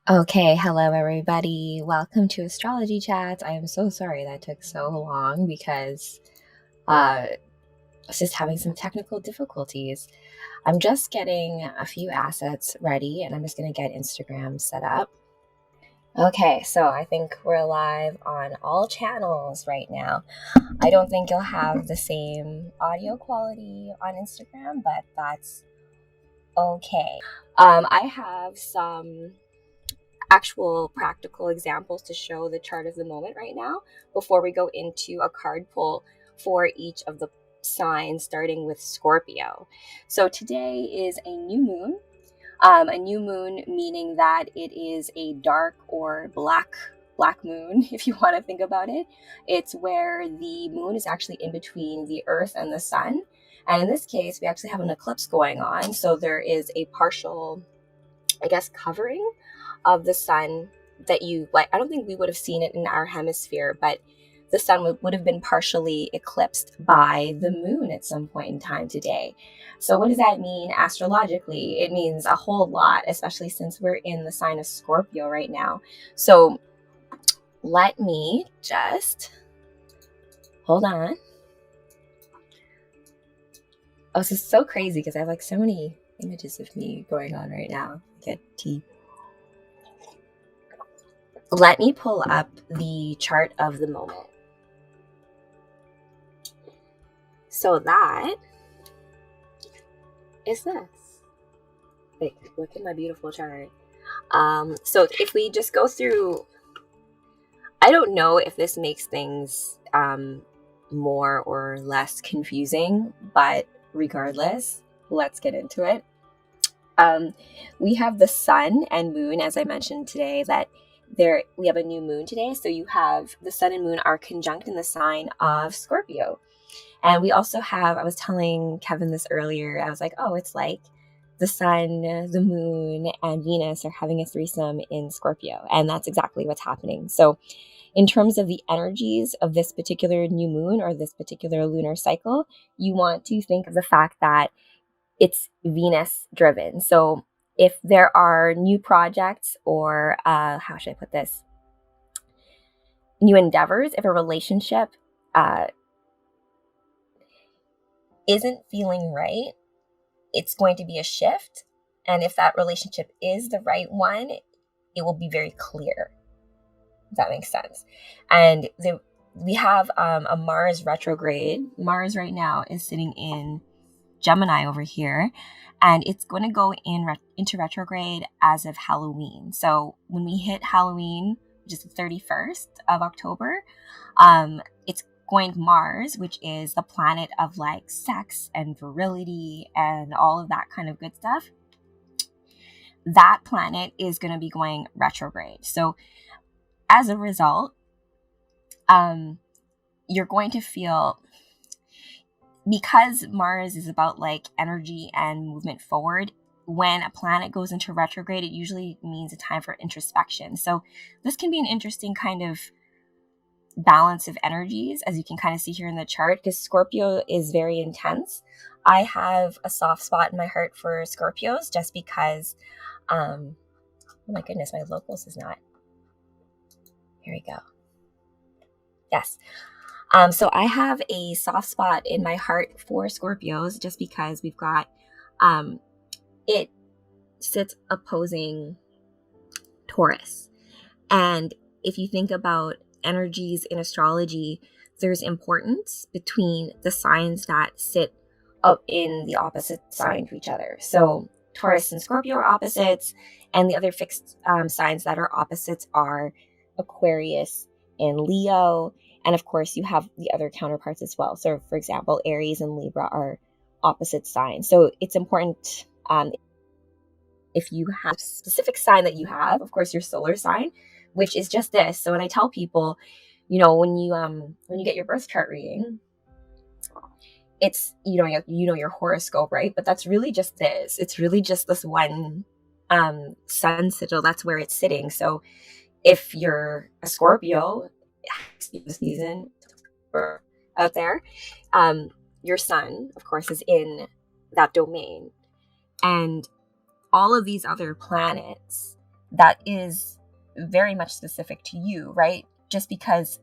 Okay, hello everybody. Welcome to Astrology Chats. I am so sorry that took so long because I was just having some technical difficulties. I'm just getting a few assets ready and I'm just going to get Instagram set up. Okay, so I think we're live on all channels right now. I don't think you'll have the same audio quality on Instagram, but that's okay. I have some actual practical examples to show the chart of the moment right now before we go into a card pull for each of the signs, starting with Scorpio. So today is a new moon. A new moon meaning that it is a dark or black moon, if you want to think about it. It's where the moon is actually in between the earth and the sun. And in this case, we actually have an eclipse going on. So there is a partial, covering of the sun that I don't think we would have seen it in our hemisphere, but the sun would have been partially eclipsed by the moon at some point in time today. So what does that mean astrologically? It means a whole lot, especially since we're in the sign of Scorpio right now. So let me just hold on. Oh, this is so crazy because I have so many images of me going on right now. Get tea. Let me pull up the chart of the moment. So that is this. Wait, look at my beautiful chart. So if we just go through, I don't know if this makes things more or less confusing, but regardless, let's get into it. We have the sun and moon, as I mentioned today, that we have a new moon today. So you have the sun and moon are conjunct in the sign of Scorpio. And we also have, I was telling Kevin this earlier, I was like, oh, it's like the sun, the moon, and Venus are having a threesome in Scorpio. And that's exactly what's happening. So in terms of the energies of this particular new moon or this particular lunar cycle, you want to think of the fact that it's Venus driven. So if there are new projects or, how should I put this? New endeavors, if a relationship isn't feeling right, it's going to be a shift. And if that relationship is the right one, it will be very clear. If that makes sense. And we have a Mars retrograde. Mars right now is sitting in Gemini over here, and it's going to go into retrograde as of Halloween. So when we hit Halloween, which is the 31st of October, it's going to Mars, which is the planet of sex and virility and all of that kind of good stuff. That planet is going to be going retrograde. So as a result, you're going to feel, because Mars is about energy and movement forward, when a planet goes into retrograde, it usually means a time for introspection. So this can be an interesting kind of balance of energies, as you can kind of see here in the chart, because Scorpio is very intense. I have a soft spot in my heart for Scorpios just because, oh my goodness, my locals is not. Here we go. Yes. So I have a soft spot in my heart for Scorpios just because we've got, it sits opposing Taurus. And if you think about energies in astrology, there's importance between the signs that sit up in the opposite sign to each other. So Taurus and Scorpio are opposites, and the other fixed signs that are opposites are Aquarius and Leo. And of course, you have the other counterparts as well. So for example, Aries and Libra are opposite signs. So it's important, if you have a specific sign that you have, of course, your solar sign, which is just this. So when I tell people, when you get your birth chart reading, it's, your horoscope, right? But that's really just this. It's really just this one sun sigil. That's where it's sitting. So if you're a Scorpio, season out there, your sun, of course, is in that domain. And all of these other planets that is very much specific to you, right? Just because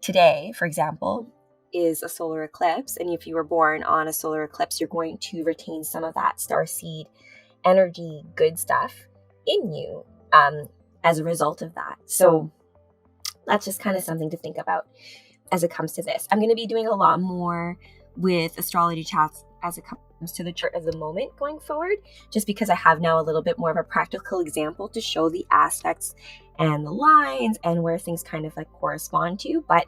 today, for example, is a solar eclipse, and if you were born on a solar eclipse, you're going to retain some of that starseed energy, good stuff in you as a result of that. So that's just kind of something to think about as it comes to this. I'm going to be doing a lot more with astrology chats as it comes to the chart of the moment going forward, just because I have now a little bit more of a practical example to show the aspects and the lines and where things kind of like correspond to. But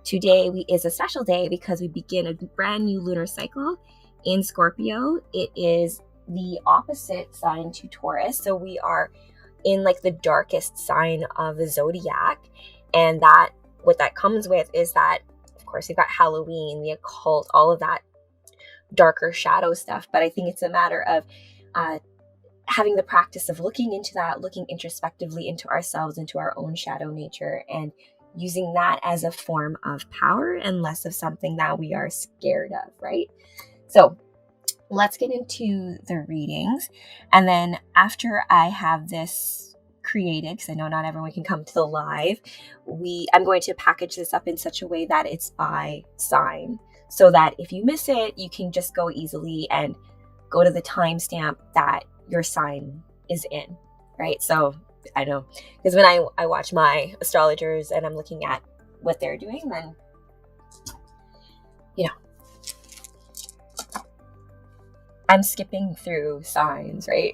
today is a special day because we begin a brand new lunar cycle in Scorpio. It is the opposite sign to Taurus. So we are in like the darkest sign of the zodiac. And that what that comes with is that, of course, we've got Halloween, the occult, all of that darker shadow stuff. But I think it's a matter of having the practice of looking into that, looking introspectively into ourselves, into our own shadow nature, and using that as a form of power and less of something that we are scared of, right? So let's get into the readings. And then after I have this created, because I know not everyone can come to the live, I'm going to package this up in such a way that it's by sign, so that if you miss it, you can just go easily and go to the timestamp that your sign is in, right? So I know, because when I watch my astrologers and I'm looking at what they're doing, then, you know, I'm skipping through signs, right?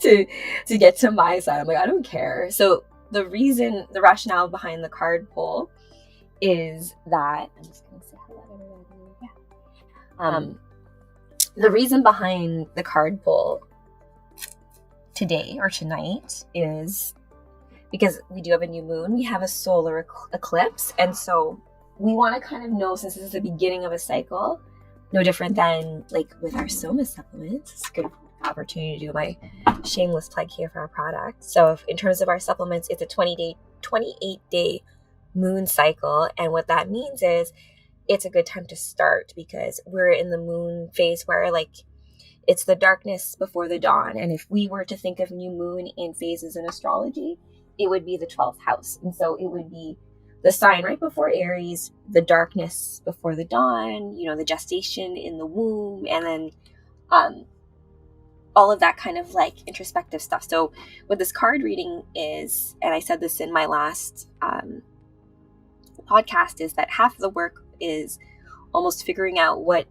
to get to my sign. I'm like, I don't care. So the rationale behind the card pull is that, I'm just going to say hello to everybody. Yeah. The reason behind the card pull today or tonight is because we do have a new moon, we have a solar eclipse, and so we want to kind of know, since this is the beginning of a cycle, no different than like with our Soma supplements. It's a good opportunity to do my shameless plug here for our product. So in terms of our supplements, it's a 28-day moon cycle, and what that means is it's a good time to start because we're in the moon phase where like it's the darkness before the dawn. And if we were to think of new moon in phases in astrology, it would be the 12th house. And so it would be the sign right before Aries, the darkness before the dawn, you know, the gestation in the womb, and then all of that kind of like introspective stuff. So what this card reading is, and I said this in my last podcast, is that half of the work is almost figuring out what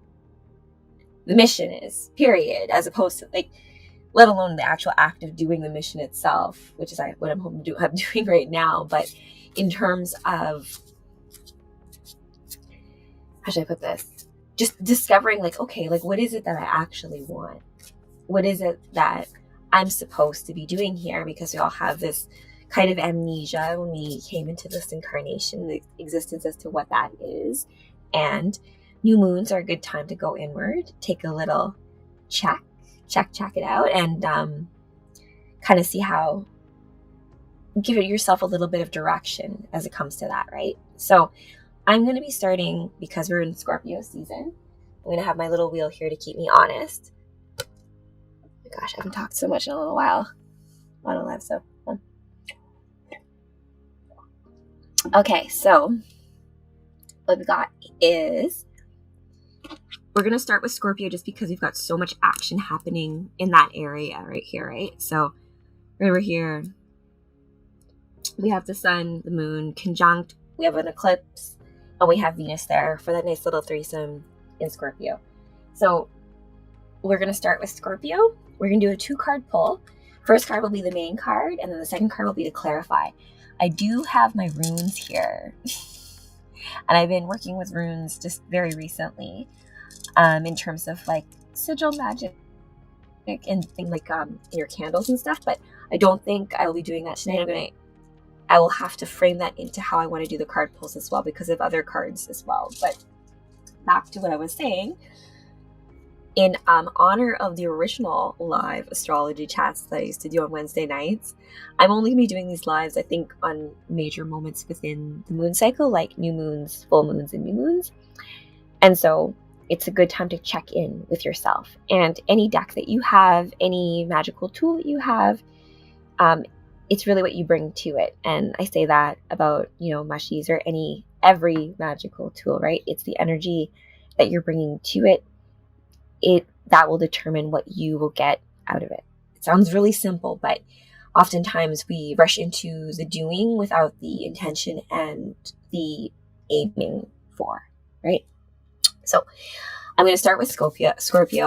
the mission is, period, as opposed to like, let alone the actual act of doing the mission itself, which is what I'm hoping I'm doing right now. But in terms of, how should I put this? Just discovering like, okay, like what is it that I actually want? What is it that I'm supposed to be doing here? Because we all have this kind of amnesia when we came into this incarnation, the existence as to what that is. And new moons are a good time to go inward, take a little check it out, and kind of see how, give yourself a little bit of direction as it comes to that, right? So I'm going to be starting, because we're in Scorpio season, I'm going to have my little wheel here to keep me honest. Oh my gosh, I haven't talked so much in a little while on a live, so okay, so what we got is, we're going to start with Scorpio just because we've got so much action happening in that area right here, right? So over here, we have the sun, the moon, conjunct, we have an eclipse, and we have Venus there for that nice little threesome in Scorpio. So we're going to start with Scorpio. We're going to do a 2-card pull. First card will be the main card, and then the second card will be to clarify. I do have my runes here, and I've been working with runes just very recently. In terms of like sigil magic and things like your candles and stuff, but I don't think I will be doing that tonight. I will have to frame that into how I want to do the card pulls as well, because of other cards as well. But back to what I was saying, in honor of the original live astrology chats that I used to do on Wednesday nights, I'm only going to be doing these lives, I think, on major moments within the moon cycle, like new moons, full moons, and new moons. And so it's a good time to check in with yourself and any deck that you have, any magical tool that you have. it's really what you bring to it. And I say that about, mushies or every magical tool, right? It's the energy that you're bringing to it that will determine what you will get out of it. It sounds really simple, but oftentimes we rush into the doing without the intention and the aiming for, right? So I'm going to start with Scorpio.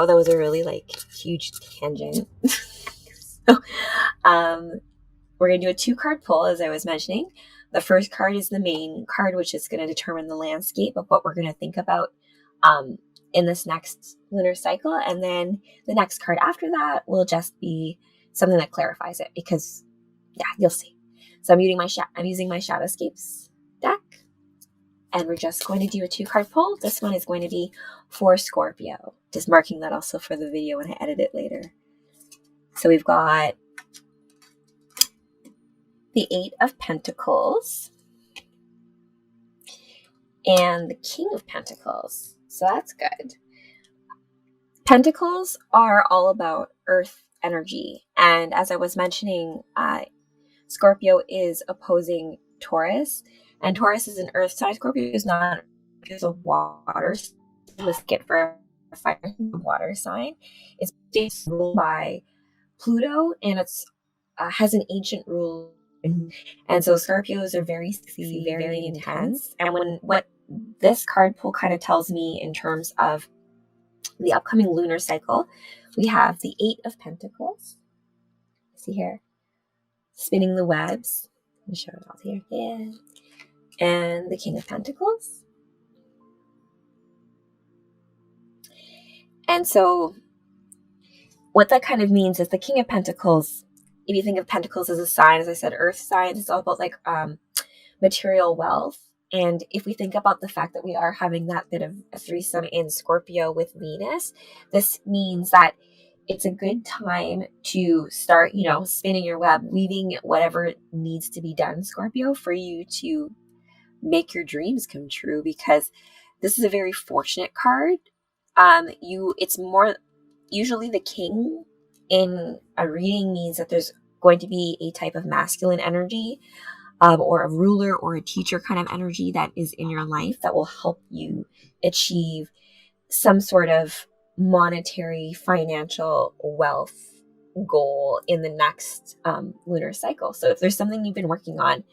That was a really huge tangent. So, we're going to do a 2-card pull, as I was mentioning. The first card is the main card, which is going to determine the landscape of what we're going to think about in this next lunar cycle. And then the next card after that will just be something that clarifies it, because, yeah, you'll see. So I'm using my Shadowscapes deck, and we're just going to do a 2-card pull. This one is going to be for Scorpio. Just marking that also for the video when I edit it later. So we've got the 8 of Pentacles and the King of Pentacles. So that's good. Pentacles are all about earth energy. And as I was mentioning, Scorpio is opposing Taurus. And Taurus is an earth sign. Scorpio is not. It's a water sign. Let's get for a fire water sign. It's ruled by Pluto, and it's has an ancient rule. And so Scorpios are very sexy, very intense. And what this card pull kind of tells me in terms of the upcoming lunar cycle, we have the 8 of Pentacles. See here, spinning the webs. Let me show it all here. Yeah. And the King of Pentacles. And so what that kind of means is the King of Pentacles, if you think of Pentacles as a sign, as I said, earth sign, it's all about material wealth. And if we think about the fact that we are having that bit of a threesome in Scorpio with Venus, this means that it's a good time to start, spinning your web, weaving whatever needs to be done, Scorpio, for you to make your dreams come true, because this is a very fortunate card. It's more usually the king in a reading means that there's going to be a type of masculine energy, or a ruler or a teacher kind of energy that is in your life that will help you achieve some sort of monetary, financial wealth goal in the next lunar cycle. So if there's something you've been working on,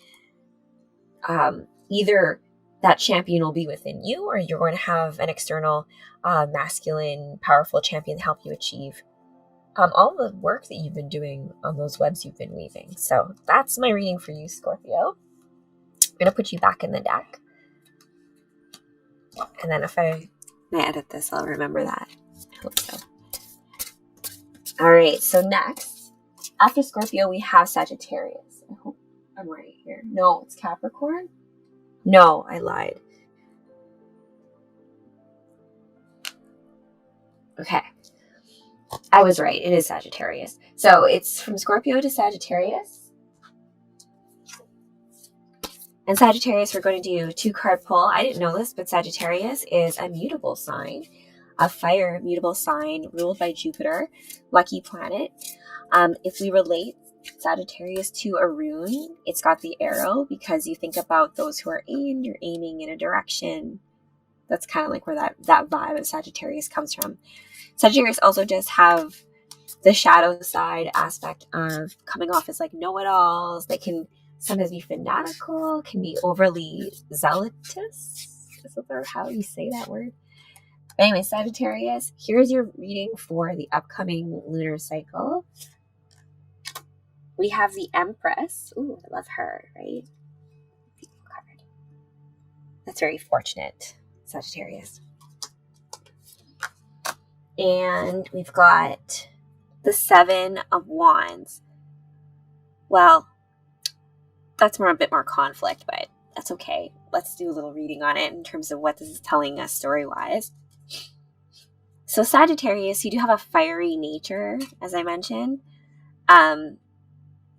either that champion will be within you, or you're going to have an external masculine, powerful champion to help you achieve all the work that you've been doing on those webs you've been weaving. So that's my reading for you, Scorpio. I'm going to put you back in the deck. And then if I edit this, I'll remember that. I hope so. All right, so next, after Scorpio, we have Sagittarius. I hope I'm right here. No, it's Capricorn. No, I lied. Okay. I was right. It is Sagittarius. So it's from Scorpio to Sagittarius. And Sagittarius, we're going to do 2-card pull. I didn't know this, but Sagittarius is a mutable sign, a fire mutable sign ruled by Jupiter, lucky planet. If we relate Sagittarius to a rune, it's got the arrow, because you think about those who are you're aiming in a direction. That's kind of like where that vibe of Sagittarius comes from. Sagittarius also does have the shadow side aspect of coming off as know-it-alls. They can sometimes be fanatical, can be overly zealotous. Is that how you say that word? But anyway, Sagittarius, here's your reading for the upcoming lunar cycle. We have the Empress. Ooh, I love her, right? Card. That's very fortunate, Sagittarius. And we've got the 7 of Wands. Well, that's a bit more conflict, but that's okay. Let's do a little reading on it in terms of what this is telling us story-wise. So Sagittarius, you do have a fiery nature, as I mentioned.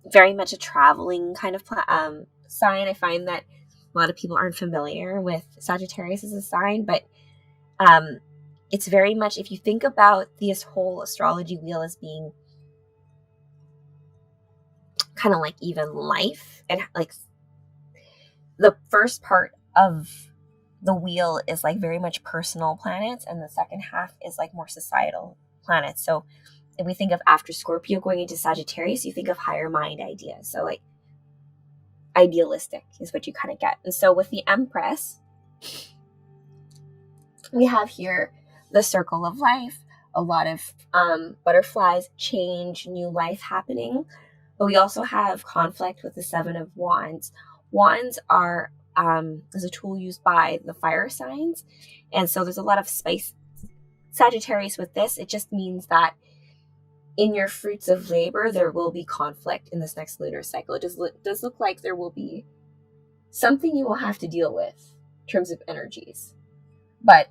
Very much a traveling kind of sign. I find that a lot of people aren't familiar with Sagittarius as a sign, but it's very much, if you think about this whole astrology wheel as being kind of like even life, and like the first part of the wheel is like very much personal planets, and the second half is like more societal planets. So if we think of after Scorpio going into Sagittarius, you think of higher mind ideas. So like idealistic is what you kind of get. And so with the Empress, we have here the circle of life, a lot of butterflies, change, new life happening. But we also have conflict with the Seven of Wands. Wands are is a tool used by the fire signs. And so there's a lot of spice. Sagittarius with this, it just means that in your fruits of labor, there will be conflict in this next lunar cycle. It does look like there will be something you will have to deal with in terms of energies. But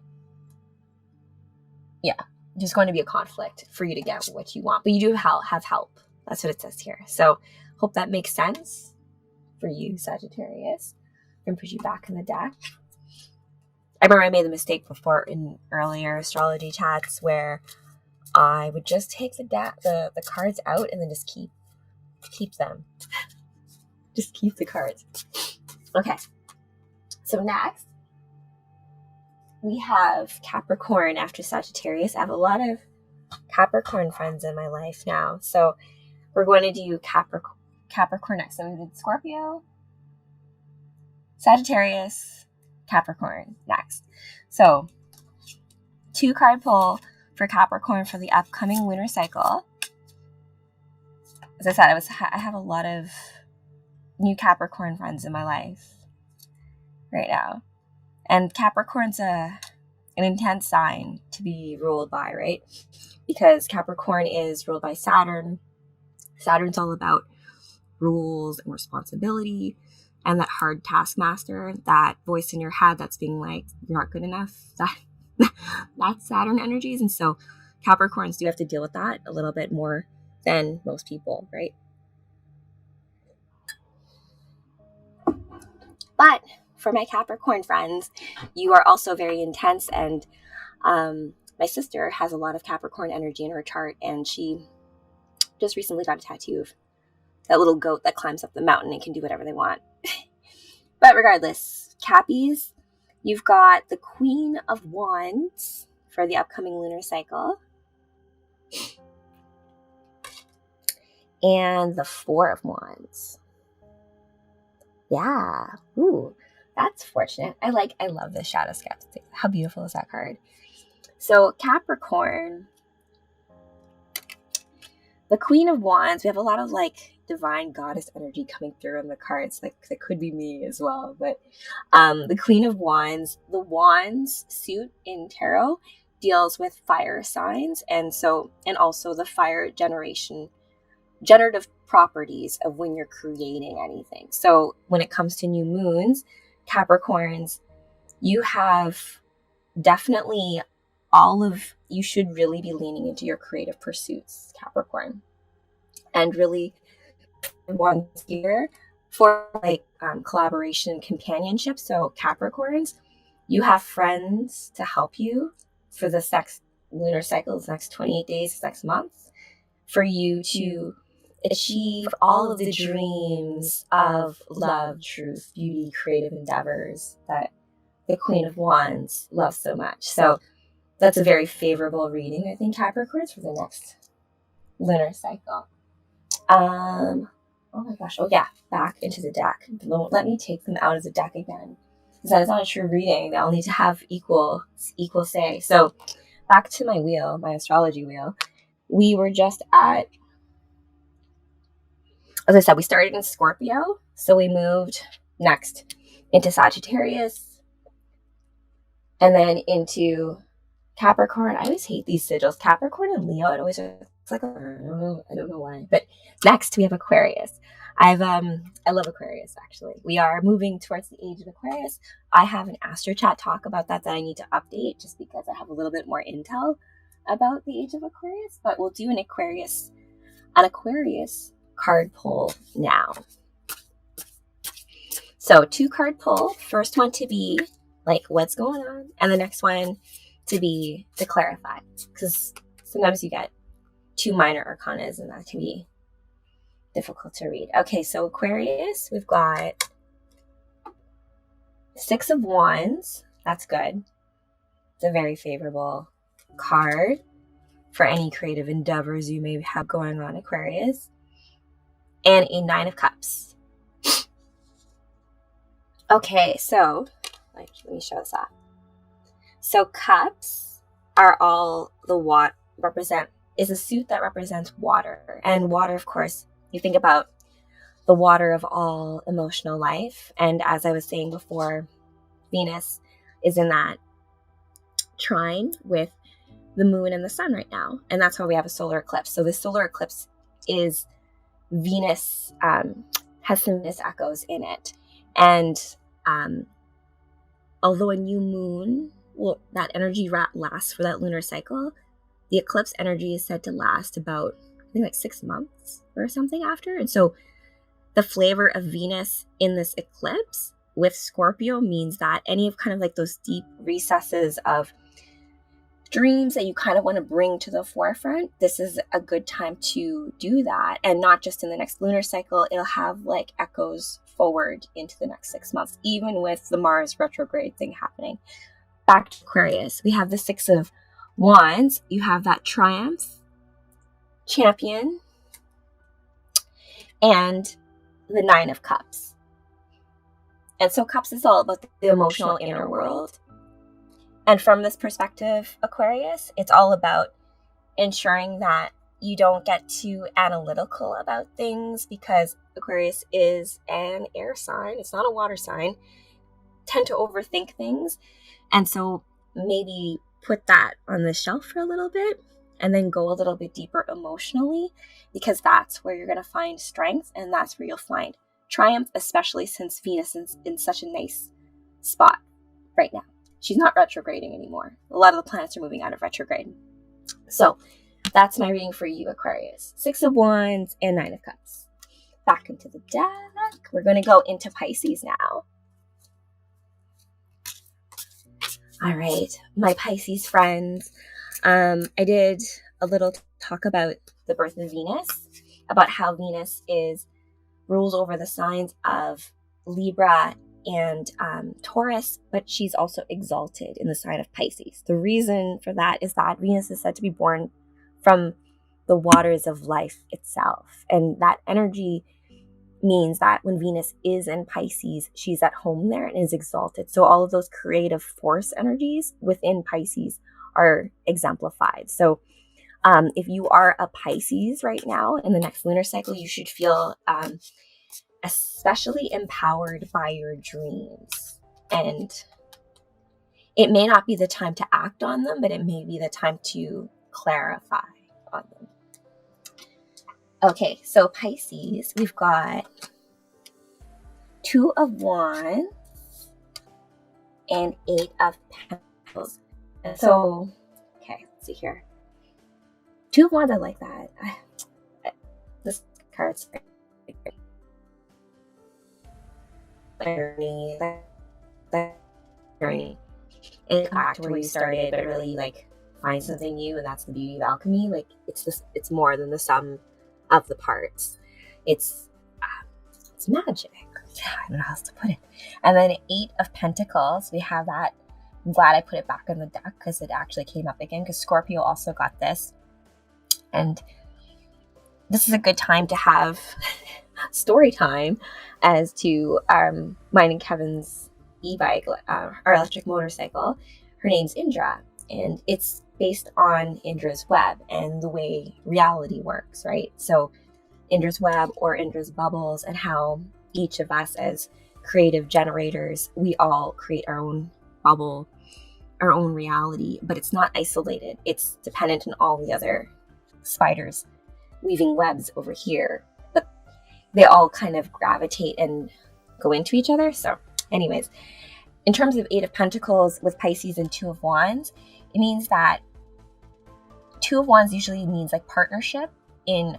yeah, there's going to be a conflict for you to get what you want. But you do have help. That's what it says here. So hope that makes sense for you, Sagittarius. I'm going to put you back in the deck. I remember I made the mistake before in earlier astrology chats where I would just take the cards out and then just keep them. Just keep the cards. Okay. So next, we have Capricorn after Sagittarius. I have a lot of Capricorn friends in my life now. So we're going to do Capricorn next. So we did Scorpio, Sagittarius, Capricorn next. So 2-card pull for Capricorn for the upcoming lunar cycle. As I said, I have a lot of new Capricorn friends in my life right now. And Capricorn's an intense sign to be ruled by, right? Because Capricorn is ruled by Saturn. Saturn's all about rules and responsibility and that hard taskmaster, that voice in your head that's being like, you're not good enough. That's Saturn energies. And so Capricorns do have to deal with that a little bit more than most people, right? But for my Capricorn friends, you are also very intense. And my sister has a lot of Capricorn energy in her chart, and she just recently got a tattoo of that little goat that climbs up the mountain and can do whatever they want. But regardless, Cappies, you've got the Queen of Wands for the upcoming lunar cycle. And the Four of Wands. Yeah. Ooh, that's fortunate. I love this shadow skeptic. How beautiful is that card? So Capricorn, the Queen of Wands, we have a lot of like divine goddess energy coming through in the cards. Like that could be me as well. But the Queen of Wands, the Wands suit in tarot deals with fire signs, and also the fire generative properties of when you're creating anything. So when it comes to new moons, Capricorns, you have definitely you should really be leaning into your creative pursuits, Capricorn, and really one's here for like collaboration and companionship. So Capricorns, you have friends to help you for this next lunar cycle, this next 28 days, this next month, for you to achieve all of the dreams of love, truth, beauty, creative endeavors that the Queen of Wands loves so much. So that's a very favorable reading, I think, Capricorns, for the next lunar cycle. Oh my gosh. Oh yeah, back into the deck. Don't let me take them out of the deck again, because that is not a true reading. They all need to have equal say. So back to my wheel, my astrology wheel. We were just at, as I said, we started in Scorpio. So we moved next into Sagittarius and then into Capricorn. I always hate these sigils. Capricorn and Leo, it's like, I don't know why. But next we have Aquarius. I love Aquarius, actually. We are moving towards the age of Aquarius. I have an Astro Chat talk about that I need to update just because I have a little bit more intel about the age of Aquarius. But we'll do an Aquarius card pull now. So 2-card pull. First one to be like what's going on, and the next one to clarify, because sometimes you get 2 minor arcanas and that can be difficult to read. Okay, so Aquarius, we've got 6 of Wands. That's good. It's a very favorable card for any creative endeavors you may have going on, Aquarius. And a 9 of Cups. Okay, so let me show this off. So cups are all the is a suit that represents water. And water, of course, you think about the water of all emotional life. And as I was saying before, Venus is in that trine with the moon and the sun right now. And that's why we have a solar eclipse. So the solar eclipse is Venus, has some Venus echoes in it. And although a new moon, that energy lasts for that lunar cycle, the eclipse energy is said to last about, I think, like 6 months or something after. And so the flavor of Venus in this eclipse with Scorpio means that any of kind of like those deep recesses of dreams that you kind of want to bring to the forefront, this is a good time to do that. And not just in the next lunar cycle, it'll have like echoes forward into the next 6 months, even with the Mars retrograde thing happening. Back to Aquarius, we have the 6 of Wands. You have that Triumph, Champion, and the 9 of Cups. And so Cups is all about the emotional inner world. And from this perspective, Aquarius, it's all about ensuring that you don't get too analytical about things, because Aquarius is an air sign. It's not a water sign. Tend to overthink things. And so maybe put that on the shelf for a little bit and then go a little bit deeper emotionally, because that's where you're going to find strength, and that's where you'll find triumph, especially since Venus is in such a nice spot right now. She's not retrograding anymore. A lot of the planets are moving out of retrograde. So that's my reading for you, Aquarius. 6 of Wands and 9 of Cups. Back into the deck. We're going to go into Pisces now. All right, my Pisces friends. I did a little talk about the birth of Venus, about how Venus rules over the signs of Libra and Taurus, but she's also exalted in the sign of Pisces. The reason for that is that Venus is said to be born from the waters of life itself. And that energy means that when Venus is in Pisces, she's at home there and is exalted. So all of those creative force energies within Pisces are exemplified. So if you are a Pisces right now in the next lunar cycle, you should feel especially empowered by your dreams. And it may not be the time to act on them, but it may be the time to clarify on them. Okay, so Pisces, we've got 2 of Wands and 8 of Pentacles. And so, okay, let's see here. 2 of Wands, I like that. This card's journey. It's back to where you started, but really like find something new, and that's the beauty of alchemy. Like it's more than the sum of the parts. It's magic. I don't know how else to put it. And then 8 of Pentacles, we have that. I'm glad I put it back in the deck because it actually came up again, because Scorpio also got this. And this is a good time to have story time as to mine and Kevin's e-bike, our electric motorcycle. Her name's Indra, and it's based on Indra's web and the way reality works, right? So Indra's web or Indra's bubbles, and how each of us as creative generators, we all create our own bubble, our own reality, but it's not isolated. It's dependent on all the other spiders weaving webs over here, but they all kind of gravitate and go into each other. So anyways, in terms of 8 of Pentacles with Pisces and 2 of Wands, it means that 2 of Wands usually means like partnership in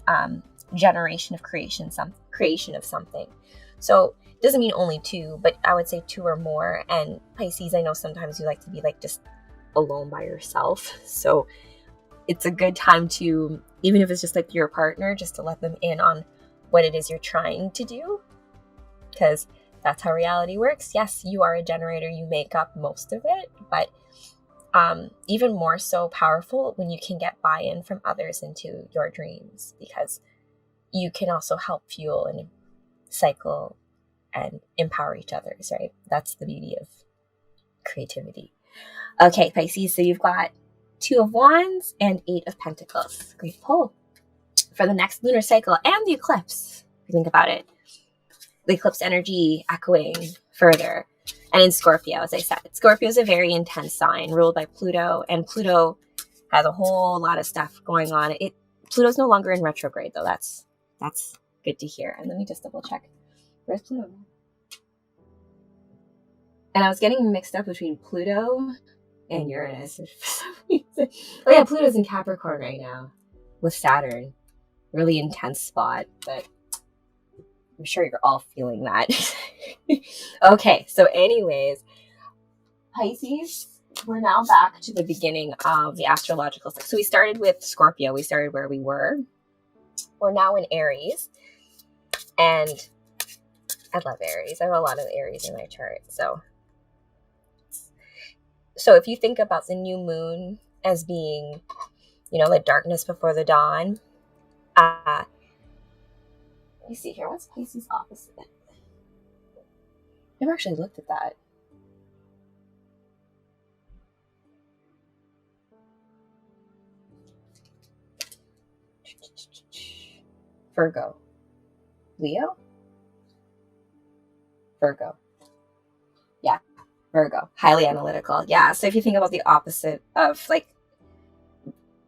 generation of creation of something. So it doesn't mean only 2, but I would say 2 or more. And Pisces, I know sometimes you like to be like just alone by yourself. So it's a good time to, even if it's just like your partner, just to let them in on what it is you're trying to do, because that's how reality works. Yes, you are a generator, you make up most of it, but even more so powerful when you can get buy-in from others into your dreams, because you can also help fuel and cycle and empower each other's, right? That's the beauty of creativity. Okay, Pisces, so you've got 2 of Wands and 8 of Pentacles. Great pull for the next lunar cycle and the eclipse. If you think about it, the eclipse energy echoing further. And in Scorpio, as I said, Scorpio is a very intense sign ruled by Pluto, and Pluto has a whole lot of stuff going on. Pluto's no longer in retrograde, though. That's good to hear. And let me just double check. Where's Pluto? And I was getting mixed up between Pluto and Uranus for some reason. Oh yeah, Pluto's in Capricorn right now with Saturn. Really intense spot, but I'm sure you're all feeling that. Okay, so anyways, Pisces, we're now back to the beginning of the astrological cycle. So we started with Scorpio. We started where we were. We're now in Aries. And I love Aries. I have a lot of Aries in my chart. So if you think about the new moon as being, the darkness before the dawn, let me see here. What's Pisces opposite? Never actually looked at that. Virgo. Leo? Virgo. Yeah, Virgo. Highly analytical. Yeah, so if you think about the opposite of,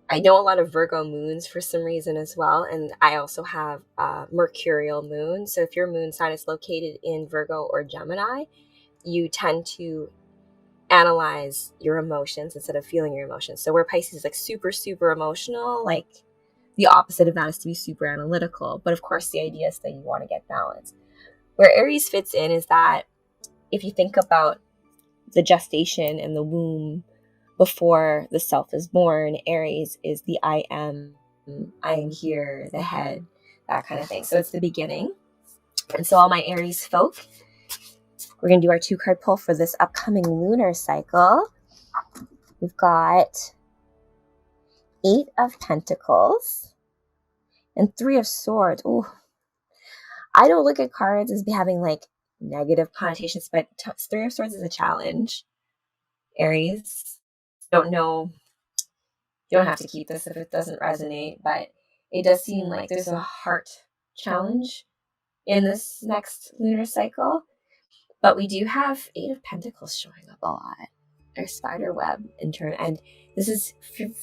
I know a lot of Virgo moons for some reason as well, and I also have a mercurial moon. So if your moon sign is located in Virgo or Gemini, you tend to analyze your emotions instead of feeling your emotions. So where Pisces is super, super emotional, the opposite of that is to be super analytical. But of course, the idea is that you want to get balance. Where Aries fits in is that if you think about the gestation and the womb before the self is born, Aries is the I am here, the head, that kind of thing. So it's the beginning. And so all my Aries folk, we're going to do our 2-card pull for this upcoming lunar cycle. We've got 8 of Pentacles and 3 of Swords. Ooh, I don't look at cards as having negative connotations, but 3 of Swords is a challenge. Aries, don't know. You don't have to keep this if it doesn't resonate, but it does seem like there's a heart challenge in this next lunar cycle. But we do have 8 of Pentacles showing up a lot. Our spider web in turn, and this is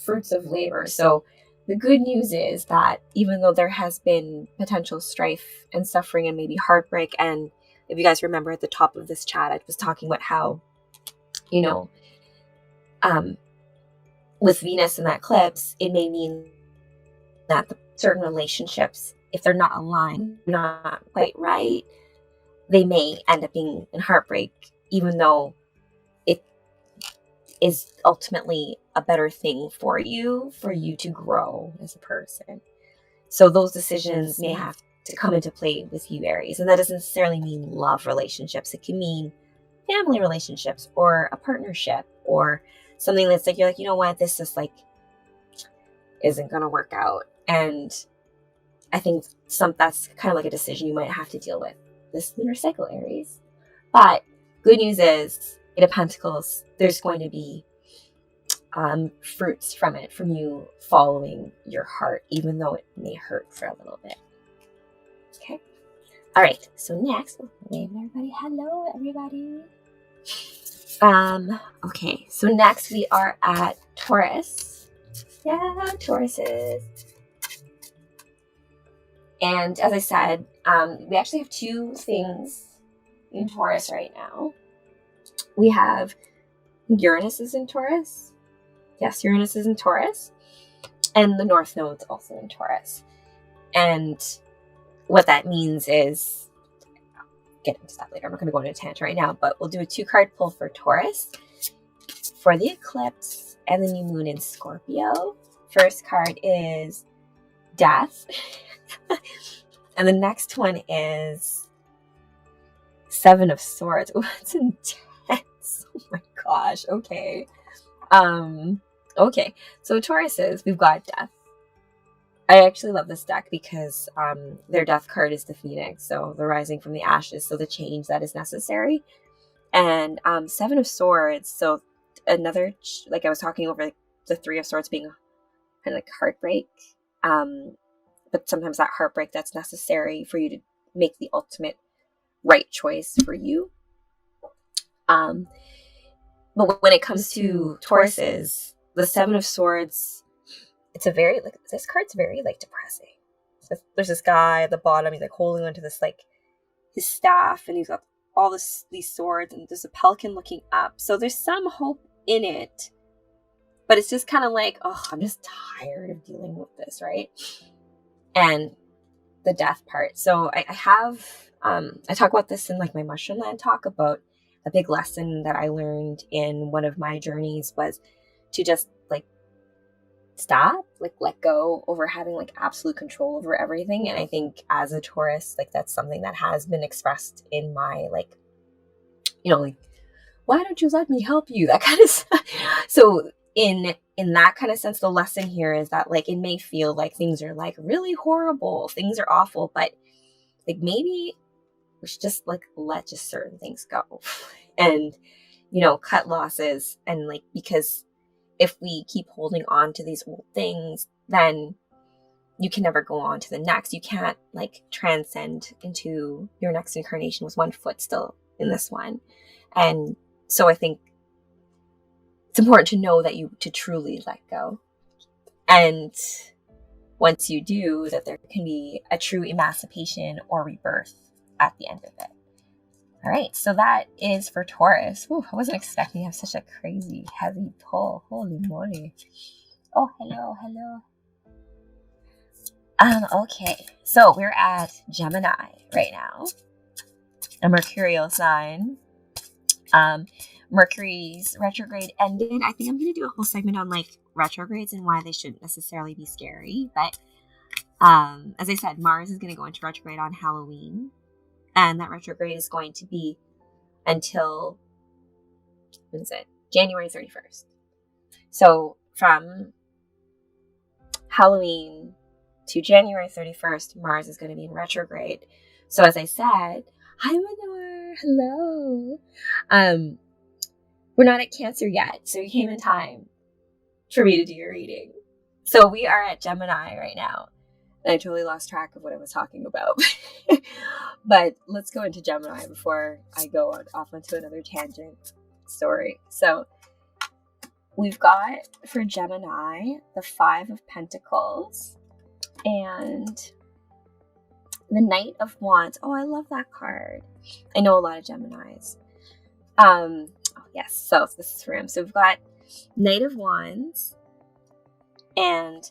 fruits of labor. So the good news is that even though there has been potential strife and suffering and maybe heartbreak, and if you guys remember at the top of this chat, I was talking about how, with Venus in that eclipse, it may mean that certain relationships, if they're not aligned, not quite right, they may end up being in heartbreak, even though it is ultimately a better thing for you to grow as a person. So those decisions may have to come into play with you, Aries. And that doesn't necessarily mean love relationships. It can mean family relationships or a partnership or something that's you're you know what, this is isn't going to work out. And I think that's kind of like a decision you might have to deal with this lunar cycle, Aries. But good news is, 8 of Pentacles, there's going to be fruits from it, from you following your heart, even though it may hurt for a little bit. Okay. All right. So next, wave everybody. Hello, everybody. Okay. So next we are at Taurus. Yeah, Tauruses. And as I said, we actually have 2 things in Taurus right now. We have Uranus is in Taurus. Yes, Uranus is in Taurus. And the North Node's also in Taurus. And what that means is, I'll get into that later. I'm not going to go into a tangent right now, but we'll do a 2-card pull for Taurus, for the eclipse, and the new moon in Scorpio. First card is Death. And the next one is Seven of Swords. Oh, that's intense. Oh my gosh. Okay. Okay. So Tauruses, we've got Death. I actually love this deck because their Death card is the Phoenix, so the rising from the ashes, so the change that is necessary. And Seven of Swords, so another, like I was talking over like, the Three of Swords being kind of like heartbreak, but sometimes that heartbreak that's necessary for you to make the ultimate right choice for you. But when it comes to Tauruses, the Seven of Swords, it's a very, like, this card's very, like, depressing. So there's this guy at the bottom, he's, like, holding onto this, like, his staff, and he's got all these swords, and there's a pelican looking up. So there's some hope in it, but it's just kind of like, oh, I'm just tired of dealing with this, right? And the death part. So I have, I talk about this in, like, my Mushroom Land talk about a big lesson that I learned in one of my journeys was to just, like, stop, like, let go over having, like, absolute control over everything. And I think as a Taurus, like, that's something that has been expressed in my, like, you know, like, why don't you let me help you, that kind of stuff. So in that kind of sense, the lesson here is that, like, it may feel like things are, like, really horrible, things are awful, but, like, maybe we should just, like, let just certain things go and, you know, cut losses. And, like, because if we keep holding on to these old things, then you can never go on to the next. You can't, like, transcend into your next incarnation with one foot still in this one. And so I think it's important to know that to truly let go. And once you do, that there can be a true emancipation or rebirth at the end of it. All right, so that is for Taurus. Ooh, I wasn't expecting to have such a crazy, heavy pull. Holy moly. Oh, hello. Okay, so we're at Gemini right now, a mercurial sign. Mercury's retrograde ended. I think I'm going to do a whole segment on, like, retrogrades and why they shouldn't necessarily be scary. But as I said, Mars is going to go into retrograde on Halloween. And that retrograde is going to be until, when is it? January 31st. So from Halloween to January 31st, Mars is going to be in retrograde. So as I said, hi Manor, hello. We're not at Cancer yet, so you came in time for me to do your reading. So we are at Gemini right now. And I totally lost track of what I was talking about. But let's go into Gemini before I go off onto another tangent story. So we've got for Gemini the Five of Pentacles and the Knight of Wands. Oh, I love that card. I know a lot of Geminis. Yes, so this is for him. So we've got Knight of Wands and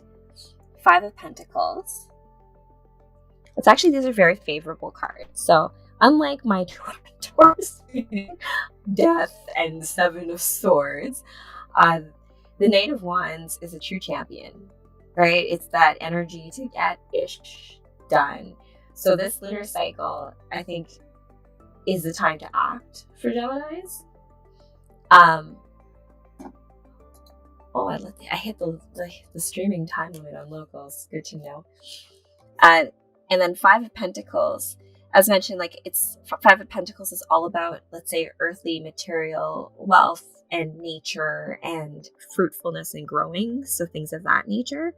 Five of Pentacles. It's actually, these are very favorable cards. So unlike my Taurus Death and Seven of Swords, the Knight of Wands is a true champion, right? It's that energy to get ish done. So this lunar cycle, I think, is the time to act for Geminis. Oh, I hit the streaming time limit on locals. Good to know. And then Five of Pentacles, as mentioned, like, it's Five of Pentacles is all about, let's say, earthly material wealth and nature and fruitfulness and growing. So things of that nature.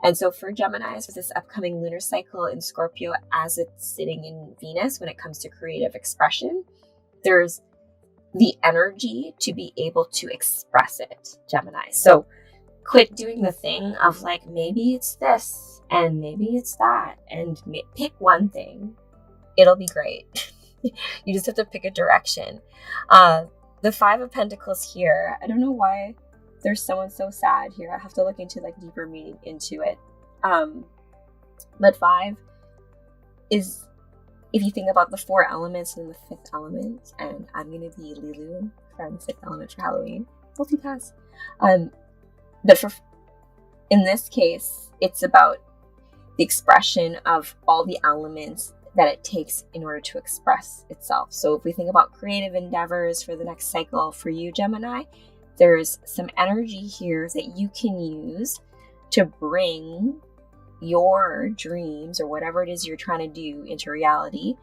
And so for Geminis, with this upcoming lunar cycle in Scorpio, as it's sitting in Venus, when it comes to creative expression, there's the energy to be able to express it, Gemini. So quit doing the thing of, like, maybe it's this and maybe it's that, and pick one thing. It'll be great. You just have to pick a direction. The Five of Pentacles here, I don't know why there's someone so sad here. I have to look into, like, deeper meaning into it. But five is, if you think about the four elements and the fifth element, and I'm going to be Lilu from the fifth element for Halloween. Multipass. But in this case, it's about the expression of all the elements that it takes in order to express itself. So if we think about creative endeavors for the next cycle for you, Gemini, there's some energy here that you can use to bring your dreams or whatever it is you're trying to do into reality.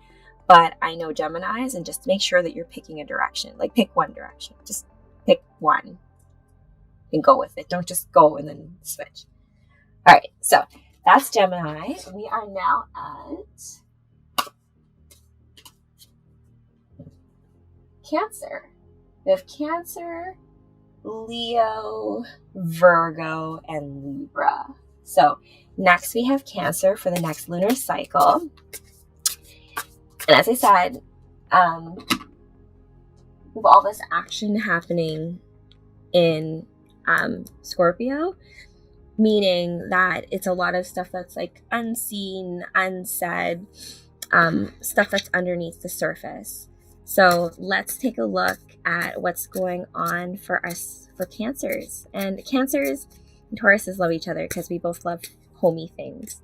But I know Geminis, and just make sure that you're picking a direction. Like, pick one direction. Just pick one and go with it. Don't just go and then switch. All right, so that's Gemini. We are now at Cancer. We have Cancer, Leo, Virgo, and Libra. So next we have Cancer for the next lunar cycle. And as I said, with all this action happening in Scorpio, meaning that it's a lot of stuff that's like unseen, unsaid, stuff that's underneath the surface. So let's take a look at what's going on for us, for Cancers. And Cancers and Tauruses love each other because we both love homey things.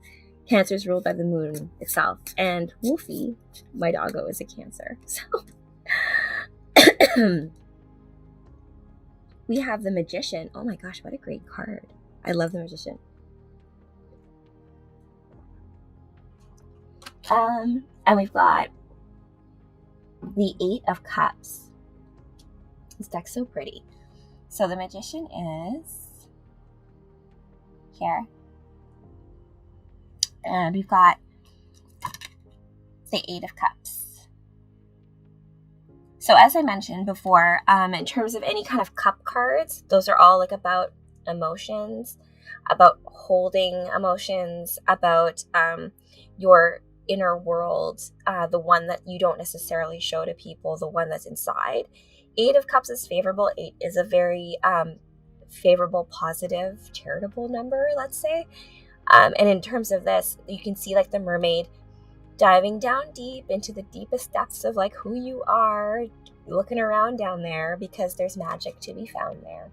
Cancer is ruled by the moon itself. And Wolfie, my doggo, is a Cancer. So we have the Magician. Oh my gosh, what a great card. I love the Magician. And we've got the Eight of Cups. This deck's so pretty. So the Magician is here. And we've got the Eight of Cups. So as I mentioned before, in terms of any kind of cup cards, those are all like about emotions, about holding emotions, about your inner world, the one that you don't necessarily show to people, the one that's inside. Eight of Cups is favorable. 8 is a very favorable, positive, charitable number, let's say. And in terms of this, you can see like the mermaid diving down deep into the deepest depths of like who you are, looking around down there because there's magic to be found there.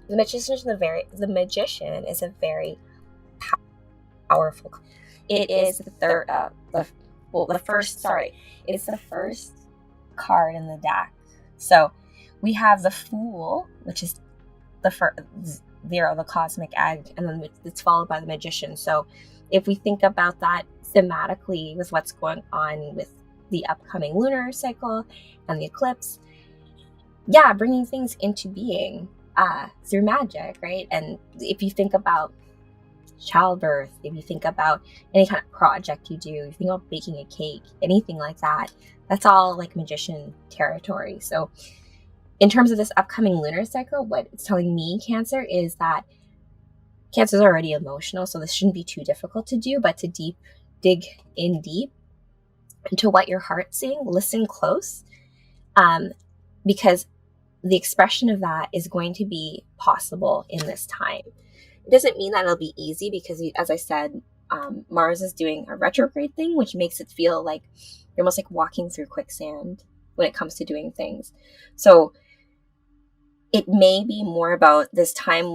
The Magician is a very powerful. It is the first card in the deck. So we have the Fool, which is the first zero, the cosmic egg, and then it's followed by the Magician. So if we think about that thematically with what's going on with the upcoming lunar cycle and the eclipse, yeah, bringing things into being through magic, right? And if you think about childbirth, if you think about any kind of project you do, if you think about baking a cake, anything like that, that's all like Magician territory. So in terms of this upcoming lunar cycle, what it's telling me, Cancer, is that Cancer is already emotional, so this shouldn't be too difficult to do, but to dig in deep into what your heart's saying, listen close, because the expression of that is going to be possible in this time. It doesn't mean that it'll be easy because, as I said, Mars is doing a retrograde thing, which makes it feel like you're almost like walking through quicksand when it comes to doing things. So it may be more about this time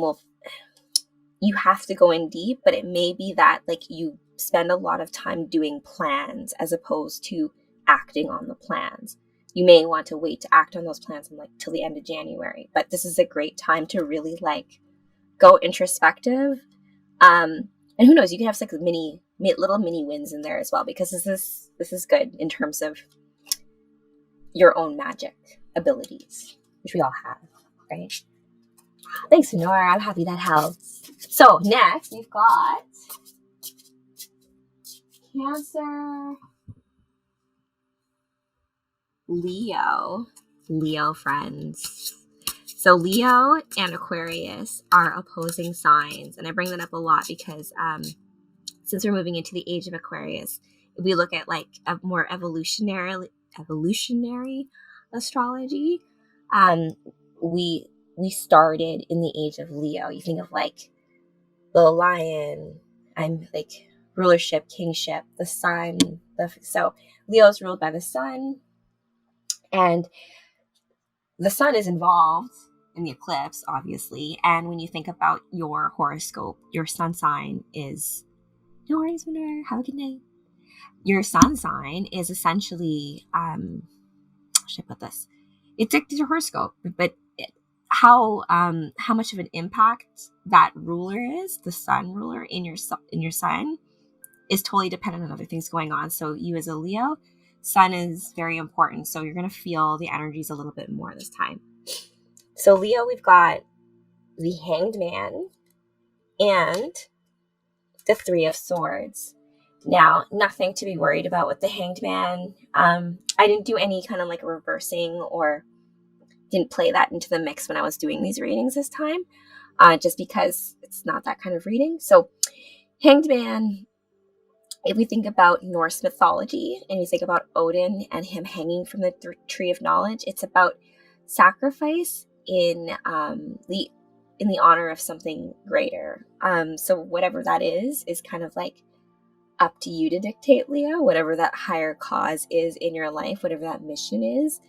you have to go in deep, but it may be that like you spend a lot of time doing plans as opposed to acting on the plans. You may want to wait to act on those plans till the end of January, but this is a great time to really like go introspective. And who knows, you can have like little mini wins in there as well, because this is good in terms of your own magic abilities, which we all have, right? Thanks, Nora. I'm happy that helps. So next we've got Cancer, Leo friends. So Leo and Aquarius are opposing signs, and I bring that up a lot because since we're moving into the age of Aquarius, if we look at like a more evolutionary astrology, we started in the age of Leo. You think of like the lion, I'm like rulership, kingship, the sun. So Leo is ruled by the sun, and the sun is involved in the eclipse, obviously. And when you think about your horoscope, your sun sign is No worries, Lunar. Have a good night. Your sun sign is essentially, how should I put this? It's dictated to horoscope, but how much of an impact that ruler is, the sun ruler in your sign, is totally dependent on other things going on. So you as a Leo, sun is very important. So you're going to feel the energies a little bit more this time. So Leo, we've got the Hanged Man and the Three of Swords. Now, nothing to be worried about with the Hanged Man. I didn't do any kind of like reversing or didn't play that into the mix when I was doing these readings this time, just because it's not that kind of reading. So Hanged Man, if we think about Norse mythology and you think about Odin and him hanging from the tree of knowledge, it's about sacrifice in the honor of something greater. So whatever that is kind of like up to you to dictate, Leo, whatever that higher cause is in your life, whatever that mission is.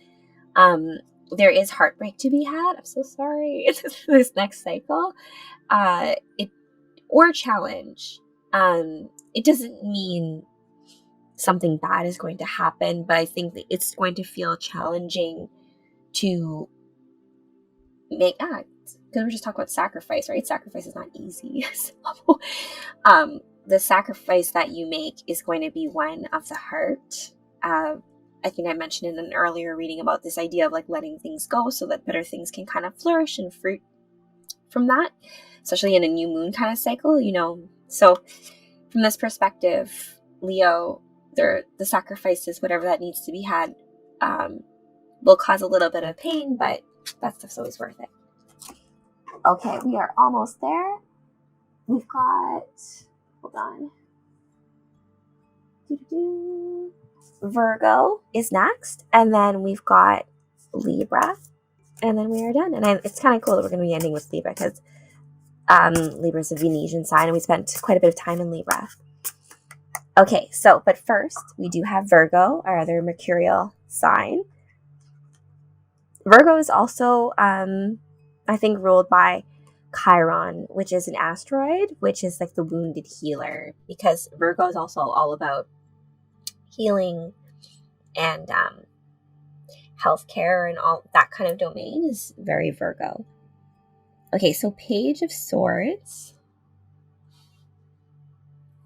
There is heartbreak to be had. I'm so sorry. This next cycle, or challenge. It doesn't mean something bad is going to happen, but I think that it's going to feel challenging to make because we're just talking about sacrifice, right? Sacrifice is not easy. So, the sacrifice that you make is going to be one of the heart. I think I mentioned in an earlier reading about this idea of like letting things go so that better things can kind of flourish and fruit from that, especially in a new moon kind of cycle, So from this perspective, Leo, the sacrifices, whatever that needs to be had, will cause a little bit of pain, but that stuff's always worth it. Okay, we are almost there. We've got, hold on. Virgo is next, and then we've got Libra, and then we are done. And it's kind of cool that we're going to be ending with Libra because Libra is a Venetian sign, and we spent quite a bit of time in Libra. Okay, but first, we do have Virgo, our other mercurial sign. Virgo is also, I think, ruled by Chiron, which is an asteroid, which is like the wounded healer, because Virgo is also all about healing and healthcare and all that kind of domain is very Virgo. Okay, so Page of Swords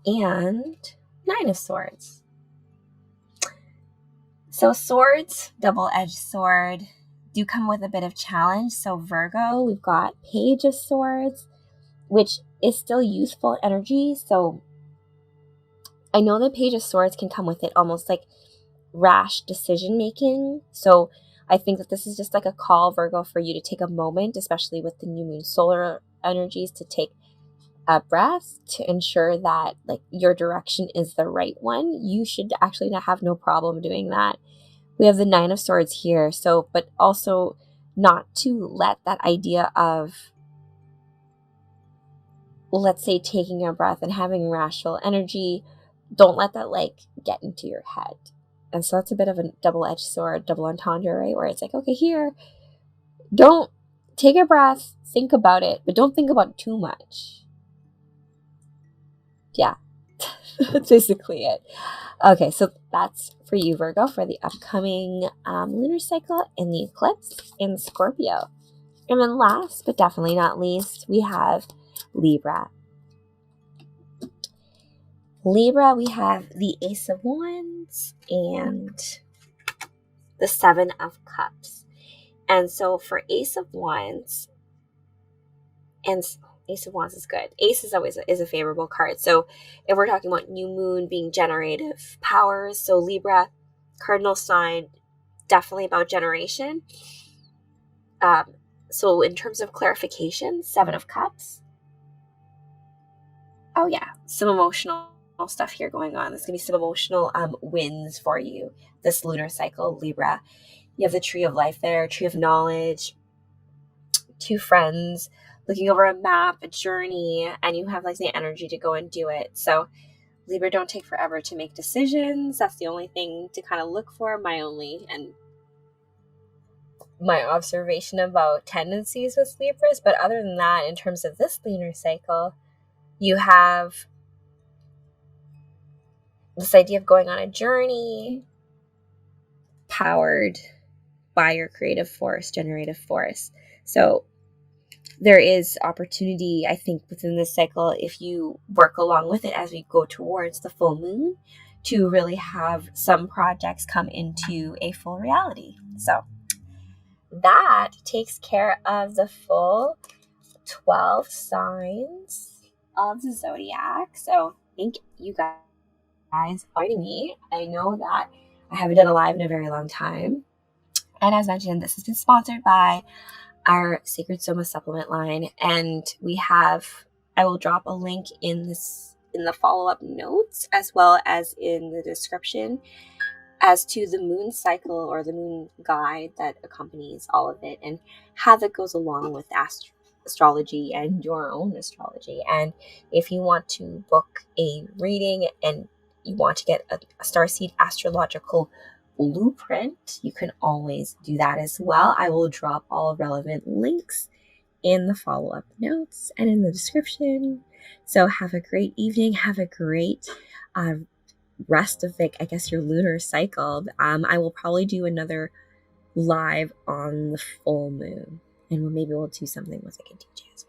and Nine of Swords. So swords, double-edged sword, do come with a bit of challenge. So Virgo, we've got Page of Swords, which is still useful energy. So I know the Page of Swords can come with it almost like rash decision making. So I think that this is just like a call, Virgo, for you to take a moment, especially with the new moon solar energies, to take a breath to ensure that like your direction is the right one. You should actually have no problem doing that. We have the Nine of Swords here. So, but also not to let that idea of, let's say, taking a breath and having rational energy, don't let that like get into your head. And so that's a bit of a double-edged sword, double entendre, right? Where it's like, okay, here, don't take a breath, think about it, but don't think about it too much. Yeah, that's basically it. Okay, so that's for you, Virgo, for the upcoming lunar cycle in the eclipse in Scorpio. And then last, but definitely not least, we have Libra. Libra, we have the Ace of Wands and the Seven of Cups. And so for Ace of Wands, and Ace of Wands is good. Ace is always a favorable card. So if we're talking about new moon being generative powers, so Libra, cardinal sign, definitely about generation. So in terms of clarification, Seven of Cups. Oh yeah, some emotional stuff here going on. There's going to be some emotional wins for you this lunar cycle, Libra. You have the Tree of Life there, Tree of Knowledge, two friends looking over a map, a journey, and you have like the energy to go and do it. So Libra, don't take forever to make decisions. That's the only thing to kind of look for. My observation about tendencies with Libras. But other than that, in terms of this lunar cycle, you have this idea of going on a journey powered by your creative force, generative force. So there is opportunity, I think, within this cycle, if you work along with it as we go towards the full moon, to really have some projects come into a full reality. So that takes care of the full 12 signs of the zodiac. So thank you guys for joining me. I know that I haven't done a live in a very long time. And as mentioned, this has been sponsored by our Sacred Soma supplement line. And I will drop a link in the follow-up notes, as well as in the description, as to the moon cycle or the moon guide that accompanies all of it, and how that goes along with astrology and your own astrology. And if you want to book a reading and you want to get a starseed astrological blueprint, you can always do that as well. I will drop all relevant links in the follow-up notes and in the description. So have a great evening. Have a great rest of, like, I guess, your lunar cycle. I will probably do another live on the full moon, and maybe we'll do something with like a DJ as well.